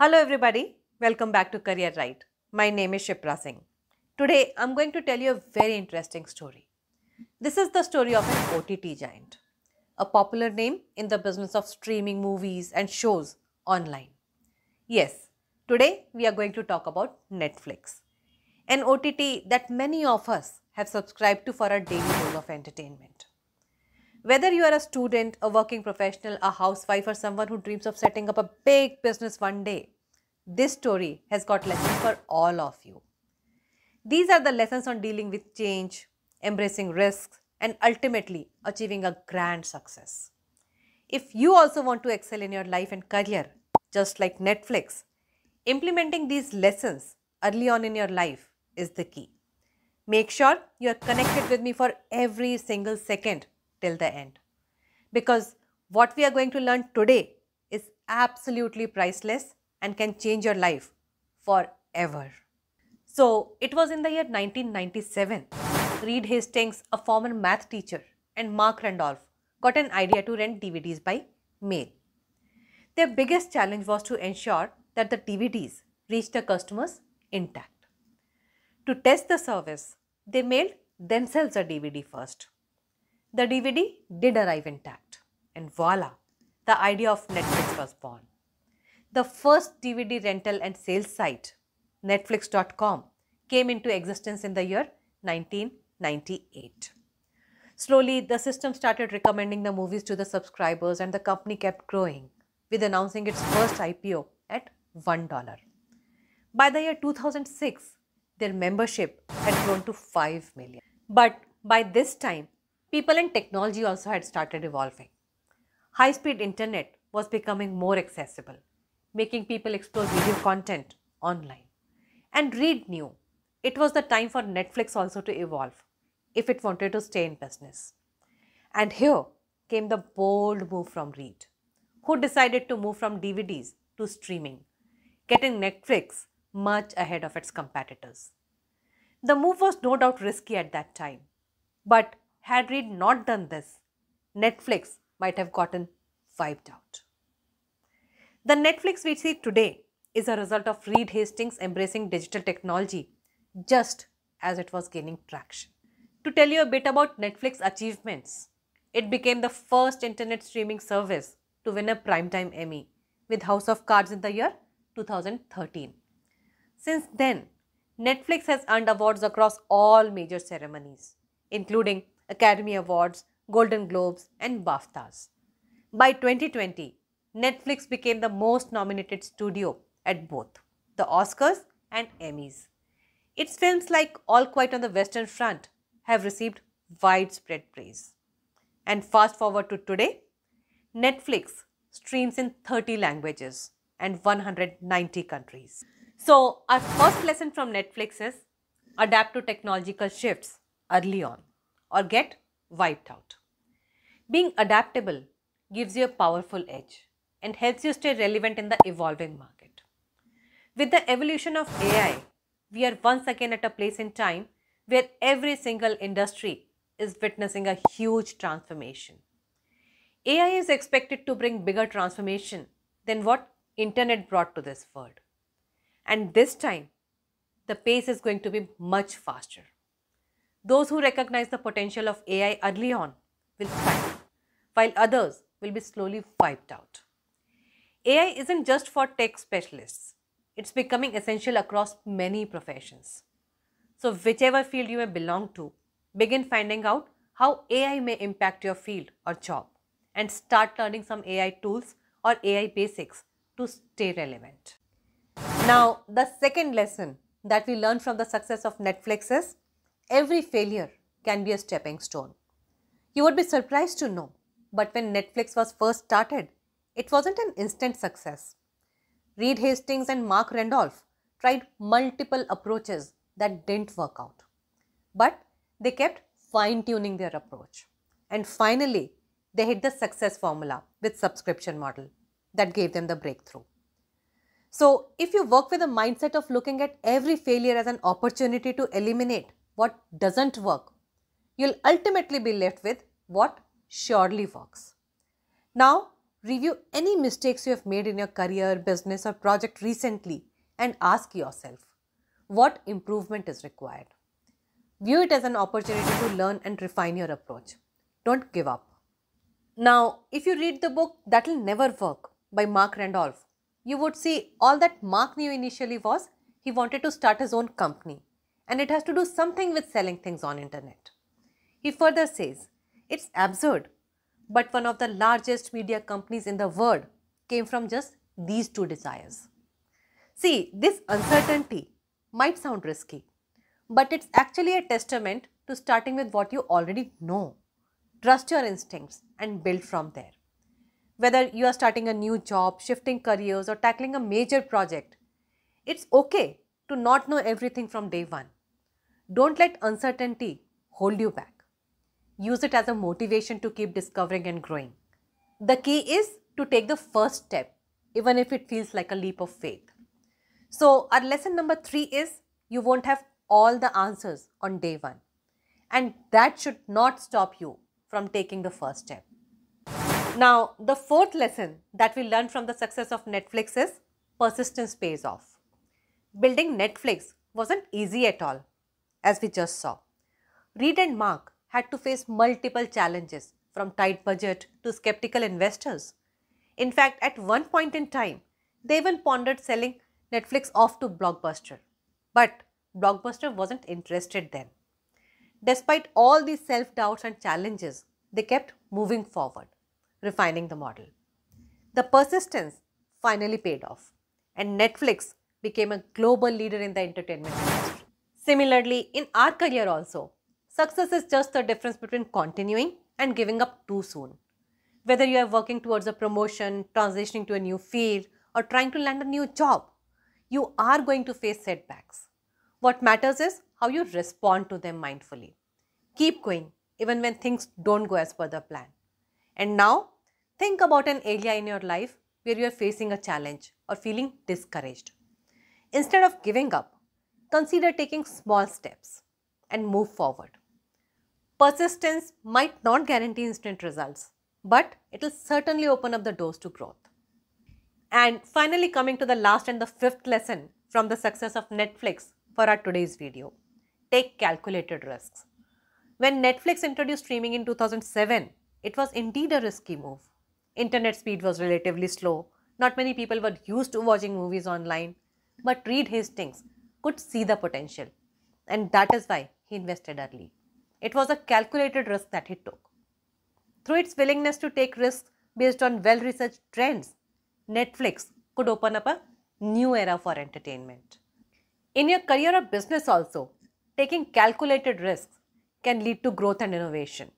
Hello everybody, welcome back to Career Right. My name is Shipra Singh. Today I'm going to tell you a very interesting story. This is the story of an OTT giant, a popular name in the business of streaming movies and shows online. Yes, today we are going to talk about Netflix, an OTT that many of us have subscribed to for a daily dose of entertainment. Whether you are a student, a working professional, a housewife, or someone who dreams of setting up a big business one day, this story has got lessons for all of you. These are the lessons on dealing with change, embracing risks, and ultimately achieving a grand success. If you also want to excel in your life and career, just like Netflix, implementing these lessons early on in your life is the key. Make sure you are connected with me for every single second till the end. Because what we are going to learn today is absolutely priceless and can change your life forever. So, it was in the year 1997. Reed Hastings, a former math teacher, and Mark Randolph got an idea to rent DVDs by mail. Their biggest challenge was to ensure that the DVDs reached the customers intact. To test the service, they mailed themselves a DVD first. The DVD did arrive intact, and voila, the idea of Netflix was born. The first DVD rental and sales site, Netflix.com, came into existence in the year 1998. Slowly, the system started recommending the movies to the subscribers, and the company kept growing, with announcing its first IPO at $1. By the year 2006, their membership had grown to 5 million. But by this time, people and technology also had started evolving. High-speed internet was becoming more accessible, making people explore video content online. And Reed knew it was the time for Netflix also to evolve if it wanted to stay in business. And here came the bold move from Reed, who decided to move from DVDs to streaming, getting Netflix much ahead of its competitors. The move was no doubt risky at that time, but had Reed not done this, Netflix might have gotten wiped out. The Netflix we see today is a result of Reed Hastings embracing digital technology just as it was gaining traction. To tell you a bit about Netflix achievements, it became the first internet streaming service to win a Primetime Emmy with House of Cards in the year 2013. Since then, Netflix has earned awards across all major ceremonies, including Academy Awards, Golden Globes, and BAFTAs. By 2020, Netflix became the most nominated studio at both the Oscars and Emmys. Its films like All Quiet on the Western Front have received widespread praise. And fast forward to today, Netflix streams in 30 languages and 190 countries. So, our first lesson from Netflix is adapt to technological shifts early on or get wiped out. Being adaptable gives you a powerful edge and helps you stay relevant in the evolving market. With the evolution of AI, we are once again at a place in time where every single industry is witnessing a huge transformation. AI is expected to bring bigger transformation than what internet brought to this world. And this time, the pace is going to be much faster. Those who recognize the potential of AI early on will thrive, while others will be slowly wiped out. AI isn't just for tech specialists. It's becoming essential across many professions. So whichever field you may belong to, begin finding out how AI may impact your field or job and start learning some AI tools or AI basics to stay relevant. Now, the second lesson that we learn from the success of Netflix is every failure can be a stepping stone. You would be surprised to know, but when Netflix was first started, it wasn't an instant success. Reed Hastings and Mark Randolph tried multiple approaches that didn't work out. But they kept fine-tuning their approach. And finally, they hit the success formula with subscription model that gave them the breakthrough. So, if you work with a mindset of looking at every failure as an opportunity to eliminate what doesn't work, you'll ultimately be left with what surely works. Now, Review any mistakes you have made in your career, business, or project recently and ask yourself what improvement is required. View it as an opportunity to learn and refine your approach. Don't give up. Now, if you read the book That'll Never Work by Mark Randolph, you would see all that Mark knew initially was he wanted to start his own company, and it has to do something with selling things on internet. He further says, it's absurd, but one of the largest media companies in the world came from just these two desires. See, this uncertainty might sound risky, but it's actually a testament to starting with what you already know. Trust your instincts and build from there. Whether you are starting a new job, shifting careers, or tackling a major project, it's okay to not know everything from day one. Don't let uncertainty hold you back. Use it as a motivation to keep discovering and growing. The key is to take the first step, even if it feels like a leap of faith. So, our lesson number 3 is you won't have all the answers on day one. And that should not stop you from taking the first step. Now, the fourth lesson that we learned from the success of Netflix is persistence pays off. Building Netflix wasn't easy at all, as we just saw. Reed and Mark had to face multiple challenges, from tight budget to skeptical investors. In fact, at one point in time, they even pondered selling Netflix off to Blockbuster. But Blockbuster wasn't interested then. Despite all these self-doubts and challenges, they kept moving forward, refining the model. The persistence finally paid off, and Netflix became a global leader in the entertainment industry. Similarly, in our career also, success is just the difference between continuing and giving up too soon. Whether you are working towards a promotion, transitioning to a new field, or trying to land a new job, you are going to face setbacks. What matters is how you respond to them mindfully. Keep going even when things don't go as per the plan. And now, think about an area in your life where you are facing a challenge or feeling discouraged. Instead of giving up, consider taking small steps and move forward. Persistence might not guarantee instant results, but it will certainly open up the doors to growth. And finally, coming to the last and the fifth lesson from the success of Netflix for our today's video, take calculated risks. When Netflix introduced streaming in 2007, it was indeed a risky move. Internet speed was relatively slow, not many people were used to watching movies online, but Reed Hastings could see the potential, and that is why he invested early. It was a calculated risk that he took. Through its willingness to take risks based on well-researched trends, Netflix could open up a new era for entertainment. In your career or business also, taking calculated risks can lead to growth and innovation.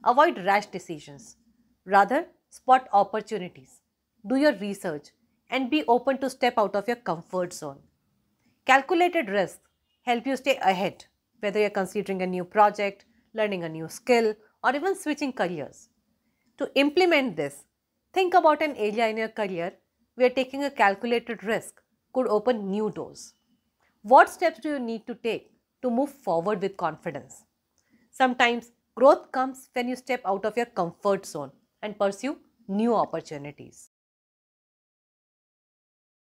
Avoid rash decisions. Rather, spot opportunities, do your research, and be open to step out of your comfort zone. Calculated risks help you stay ahead, whether you're considering a new project, learning a new skill, or even switching careers. To implement this, think about an area in your career where taking a calculated risk could open new doors. What steps do you need to take to move forward with confidence? Sometimes growth comes when you step out of your comfort zone and pursue new opportunities.